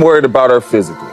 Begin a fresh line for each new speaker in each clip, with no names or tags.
worried about her physically.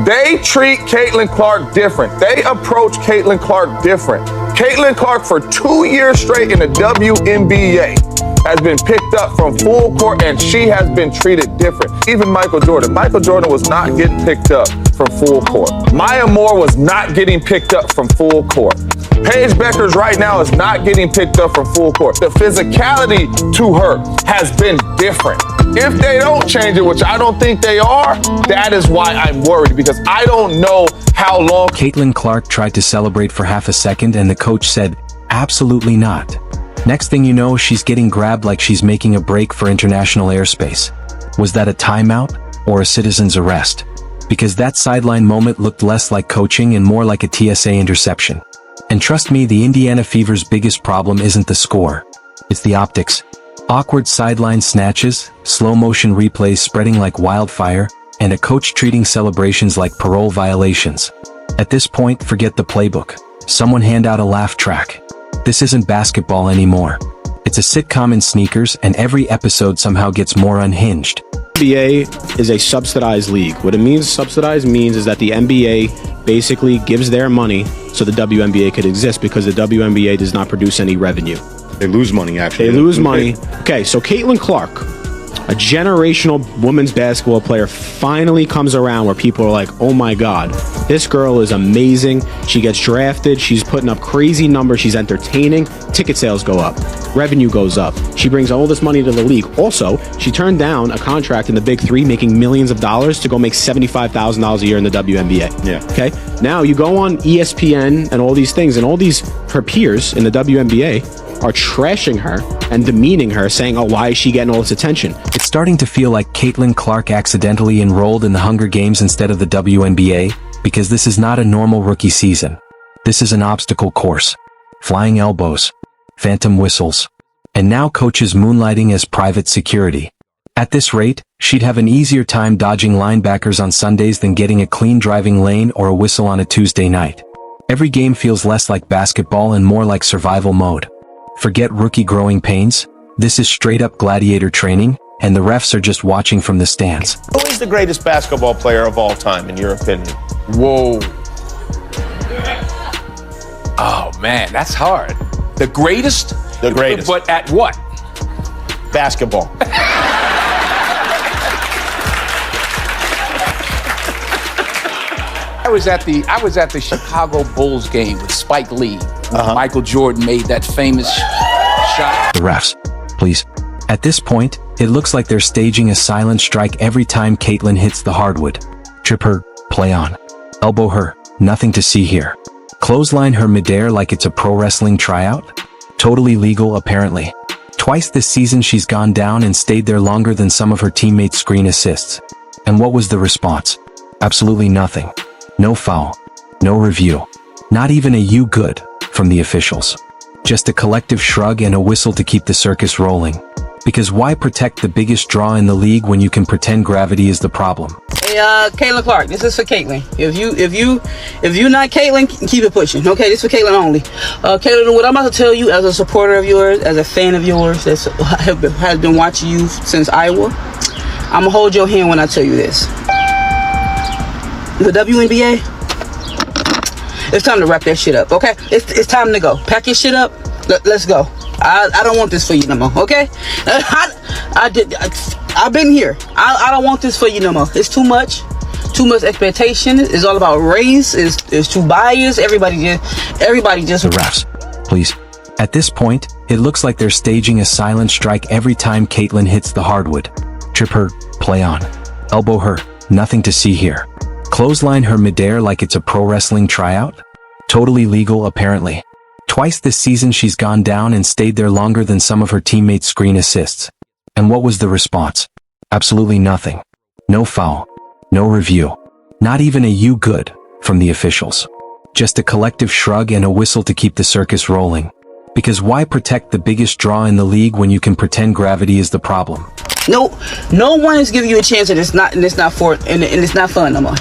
They treat Caitlin Clark different. They approach Caitlin Clark different. Caitlin Clark for 2 years straight in the WNBA has been picked up from full court, and she has been treated different. Even Michael Jordan. Michael Jordan was not getting picked up from full court. Maya Moore was not getting picked up from full court. Paige Beckers right now is not getting picked up from full court. The physicality to her has been different. If they don't change it, which I don't think they are, that is why I'm worried, because I don't know how long.
Caitlin Clark tried to celebrate for half a second and the coach said, absolutely not. Next thing you know, she's getting grabbed like she's making a break for international airspace. Was that a timeout or a citizen's arrest? Because that sideline moment looked less like coaching and more like a TSA interception. And trust me, the Indiana Fever's biggest problem isn't the score. It's the optics. Awkward sideline snatches, slow-motion replays spreading like wildfire, and a coach treating celebrations like parole violations. At this point, forget the playbook. Someone hand out a laugh track. This isn't basketball anymore. It's a sitcom in sneakers, and every episode somehow gets more unhinged.
NBA is a subsidized league. What it means subsidized means is that the NBA basically gives their money so the WNBA could exist, because the WNBA does not produce any revenue.
They lose money, actually.
They lose money. Okay, so Caitlin Clark, a generational women's basketball player, finally comes around where people are like, oh my God, this girl is amazing. She gets drafted. She's putting up crazy numbers. She's entertaining. Ticket sales go up. Revenue goes up. She brings all this money to the league. Also, she turned down a contract in the Big Three, making millions of dollars, to go make $75,000 a year in the WNBA.
Yeah.
Okay. Now you go on ESPN and all these things, and all these her peers in the WNBA are trashing her and demeaning her, saying, oh, why is she getting all this attention?
It's starting to feel like Caitlin Clark accidentally enrolled in the Hunger Games instead of the WNBA, because this is not a normal rookie season. This is an obstacle course. Flying elbows. Phantom whistles. And now coaches moonlighting as private security. At this rate, she'd have an easier time dodging linebackers on Sundays than getting a clean driving lane or a whistle on a Tuesday night. Every game feels less like basketball and more like survival mode. Forget rookie growing pains. This is straight up gladiator training, and the refs are just watching from the stands.
Who is the greatest basketball player of all time, in your opinion?
Whoa.
Oh man, that's hard. The greatest?
The greatest.
But at what?
Basketball.
I was at the Chicago Bulls game with Spike Lee. Michael Jordan made that famous shot.
The refs, please. At this point, it looks like they're staging a silent strike every time Caitlin hits the hardwood. Trip her, play on. Elbow her, nothing to see here. Clothesline her midair like it's a pro wrestling tryout? Totally legal, apparently. Twice this season she's gone down and stayed there longer than some of her teammates' screen assists. And what was the response? Absolutely nothing. No foul. No review. Not even a "you good" from the officials. Just a collective shrug and a whistle to keep the circus rolling. Because why protect the biggest draw in the league when you can pretend gravity is the problem?
Hey, Caitlin Clark, this is for Caitlin. If you're not Caitlin, keep it pushing. Okay, this is for Caitlin only. Caitlin, what I'm about to tell you, as a supporter of yours, as a fan of yours, that has been watching you since Iowa, I'm gonna hold your hand when I tell you this. The WNBA, it's time to wrap that shit up, okay? It's time to go. Pack your shit up. Let's go. I don't want this for you no more, okay? I've been here. I don't want this for you no more. It's too much. Too much expectation. It's all about race. It's too biased. Everybody just.
The refs, please. At this point, it looks like they're staging a silent strike every time Caitlin hits the hardwood. Trip her, play on. Elbow her, nothing to see here. Clothesline her midair like it's a pro wrestling tryout? Totally legal, apparently. Twice this season she's gone down and stayed there longer than some of her teammates' screen assists. And what was the response? Absolutely nothing. No foul. No review. Not even a "you good" from the officials. Just a collective shrug and a whistle to keep the circus rolling. Because why protect the biggest draw in the league when you can pretend gravity is the problem?
No one is giving you a chance, and it's not fun no more.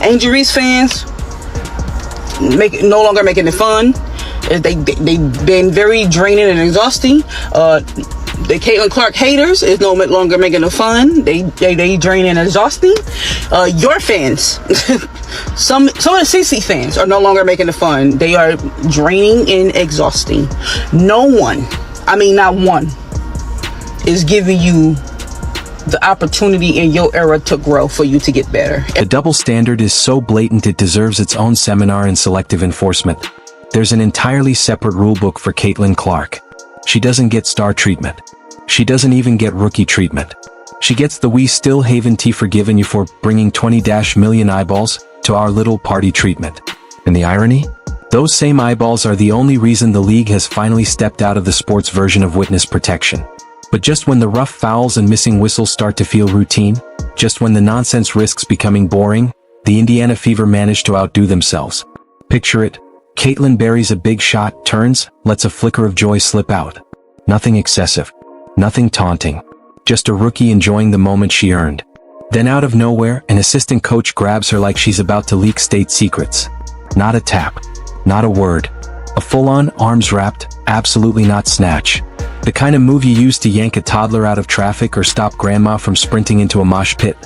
Angel Reese fans no longer making it fun. They've been very draining and exhausting. The Caitlin Clark haters is no longer making it fun. They draining and exhausting. Your fans, some of the CC fans are no longer making it fun. They are draining and exhausting. No one, I mean not one, is giving you the opportunity in your era to grow for you to get better.
The double standard is so blatant it deserves its own seminar in selective enforcement. There's an entirely separate rulebook for Caitlin Clark. She doesn't get star treatment. She doesn't even get rookie treatment. She gets the "we still haven't forgiven you for bringing 20 million eyeballs to our little party" treatment. And the irony? Those same eyeballs are the only reason the league has finally stepped out of the sports version of witness protection. But just when the rough fouls and missing whistles start to feel routine, just when the nonsense risks becoming boring, the Indiana Fever manage to outdo themselves. Picture it. Caitlin buries a big shot, turns, lets a flicker of joy slip out. Nothing excessive. Nothing taunting. Just a rookie enjoying the moment she earned. Then out of nowhere, an assistant coach grabs her like she's about to leak state secrets. Not a tap. Not a word. A full-on, arms-wrapped, absolutely not snatch. The kind of move you use to yank a toddler out of traffic or stop grandma from sprinting into a mosh pit.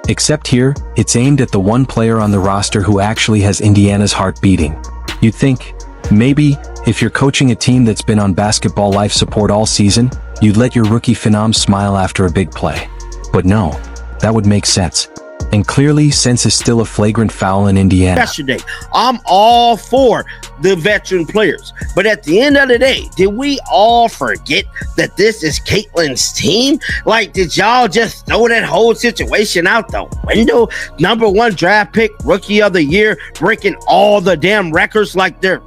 Except here, it's aimed at the one player on the roster who actually has Indiana's heart beating. You'd think, maybe, if you're coaching a team that's been on basketball life support all season, you'd let your rookie phenom smile after a big play. But no, that would make sense. And clearly, sense is still a flagrant foul in Indiana.
Yesterday, I'm all for the veteran players. But at the end of the day, did we all forget that this is Caitlin's team? Like, did y'all just throw that whole situation out the window? Number 1 draft pick, rookie of the year, breaking all the damn records like they're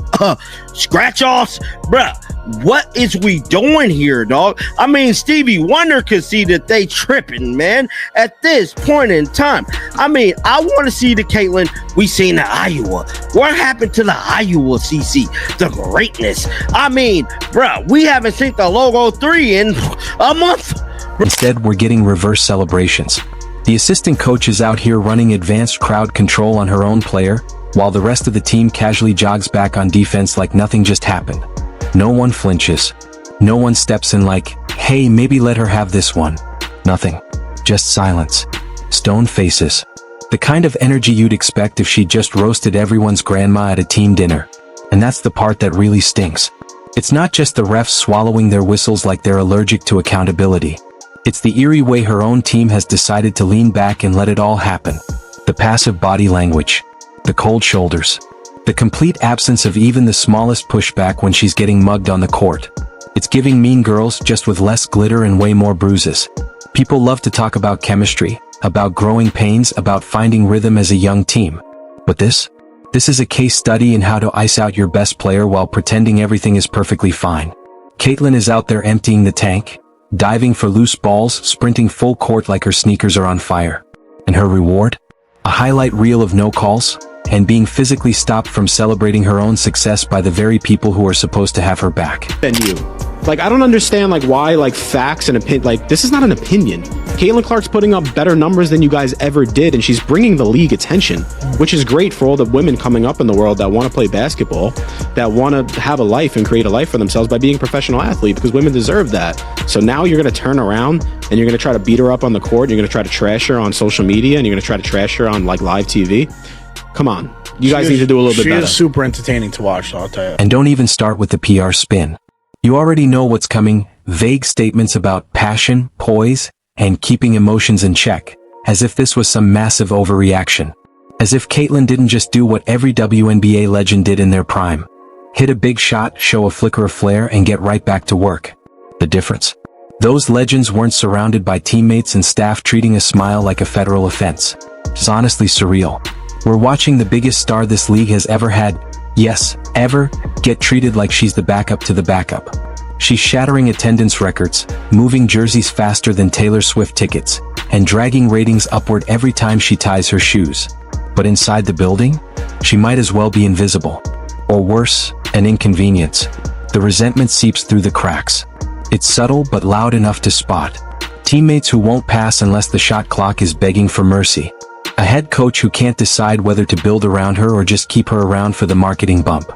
scratch-offs? Bruh, what is we doing here, dog? I mean, Stevie Wonder could see that they tripping, man, at this point in time. I mean, I want to see the Caitlin we seen in Iowa. What happened to the Iowa CC? The greatness. I mean, bruh, we haven't seen the Logo 3 in a month.
Instead, we're getting reverse celebrations. The assistant coach is out here running advanced crowd control on her own player, while the rest of the team casually jogs back on defense like nothing just happened. No one flinches. No one steps in like, hey, maybe let her have this one. Nothing. Just silence. Stone faces. The kind of energy you'd expect if she just roasted everyone's grandma at a team dinner. And that's the part that really stinks. It's not just the refs swallowing their whistles like they're allergic to accountability. It's the eerie way her own team has decided to lean back and let it all happen. The passive body language. The cold shoulders. The complete absence of even the smallest pushback when she's getting mugged on the court. It's giving Mean Girls, just with less glitter and way more bruises. People love to talk about chemistry, about growing pains, about finding rhythm as a young team. But this is a case study in how to ice out your best player while pretending everything is perfectly fine. Caitlin is out there emptying the tank, diving for loose balls, sprinting full court like her sneakers are on fire. And her reward? A highlight reel of no calls, and being physically stopped from celebrating her own success by the very people who are supposed to have her back.
Than you. Like, I don't understand, like, why, like, facts and opinion, like, this is not an opinion. Caitlin Clark's putting up better numbers than you guys ever did, and she's bringing the league attention, which is great for all the women coming up in the world that want to play basketball, that want to have a life and create a life for themselves by being a professional athlete, because women deserve that. So now you're going to turn around, and you're going to try to beat her up on the court, you're going to try to trash her on social media, and you're going to try to trash her on, like, live TV. Come on. You guys need to do a little bit better.
She is super entertaining to watch, so I'll tell you.
And don't even start with the PR spin. You already know what's coming, vague statements about passion, poise, and keeping emotions in check, as if this was some massive overreaction. As if Caitlin didn't just do what every WNBA legend did in their prime. Hit a big shot, show a flicker of flair, and get right back to work. The difference? Those legends weren't surrounded by teammates and staff treating a smile like a federal offense. It's honestly surreal. We're watching the biggest star this league has ever had, yes, ever, get treated like she's the backup to the backup. She's shattering attendance records, moving jerseys faster than Taylor Swift tickets, and dragging ratings upward every time she ties her shoes. But inside the building, she might as well be invisible. Or worse, an inconvenience. The resentment seeps through the cracks. It's subtle but loud enough to spot. Teammates who won't pass unless the shot clock is begging for mercy. A head coach who can't decide whether to build around her or just keep her around for the marketing bump.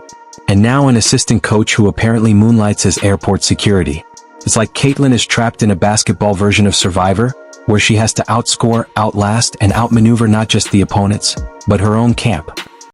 And now an assistant coach who apparently moonlights as airport security. It's like Caitlyn is trapped in a basketball version of Survivor, where she has to outscore, outlast, and outmaneuver not just the opponents, but her own camp.